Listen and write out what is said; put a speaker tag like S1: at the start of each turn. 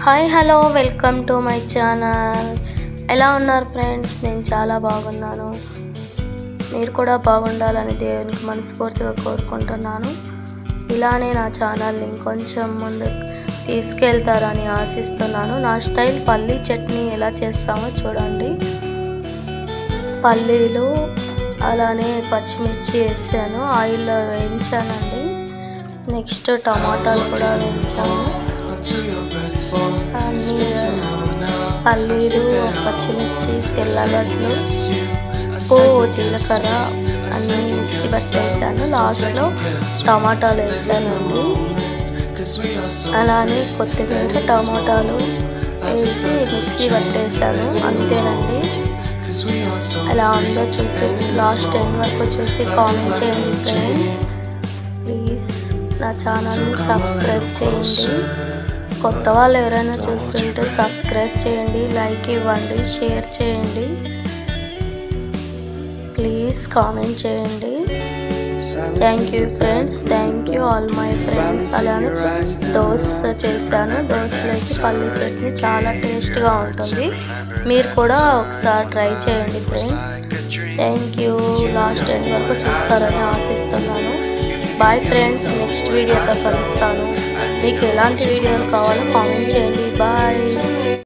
S1: Hi hello welcome to my channel. ఎలా ఉన్నారు friends? నేను చాలా బాగున్నాను. మీరు కూడా బాగుండాలని దేవునికి మనస్ఫూర్తిగా కోరుకుంటున్నాను. ఇలానే నా ఛానల్ని ఇంకొంచెం ముందుకు తీసుకెళ్తారని ఆశిస్తున్నాను. నా స్టైల్ పల్లీ చట్నీ ఎలా చేస్తామో చూడండి. పల్లీలు అలానే పచ్చిమిర్చి వేసాను, ఆయిల్లో వేయించానండి. నెక్స్ట్ టమాటాలు కూడా వేయించాను. పల్లీలు, పచ్చిమిర్చి, తెల్లగడ్డలు, ఉప్పు, జీలకర్ర అన్నీ మిక్సీ పట్టేసాను. లాస్ట్లో టమాటాలు వేసానండి. అలానే కొత్తిమీర, టమాటాలు వేసి మిక్సీ పట్టేసాను. అంతేనండి. అలా ఉందో చూసి లాస్ట్ ఎండ్ వరకు చూసి కామెంట్ చేయండి ఫ్రెండ్స్. ప్లీజ్ నా ఛానల్ని సబ్స్క్రైబ్ చేయండి. కొత్త వాళ్ళు ఎవరైనా చూస్తుంటే సబ్స్క్రైబ్ చేయండి, లైక్ ఇవ్వండి, షేర్ చేయండి, ప్లీజ్ కామెంట్ చేయండి. Thank you friends, thank you all my friends. అలానే దోశ చేశాను. దోశలోకి పల్లీ చట్నీ చాలా టేస్ట్గా ఉంటుంది. మీరు కూడా ఒకసారి ట్రై చేయండి friends. Thank you. Last end వరకు చూస్తారని ఆశిస్తున్నాను. బాయ్ ఫ్రెండ్స్, నెక్స్ట్ వీడియోతో కలుస్తాను. మీకు ఎలాంటి వీడియోలు కావాలో కామెంట్ చేయండి. బాయ్.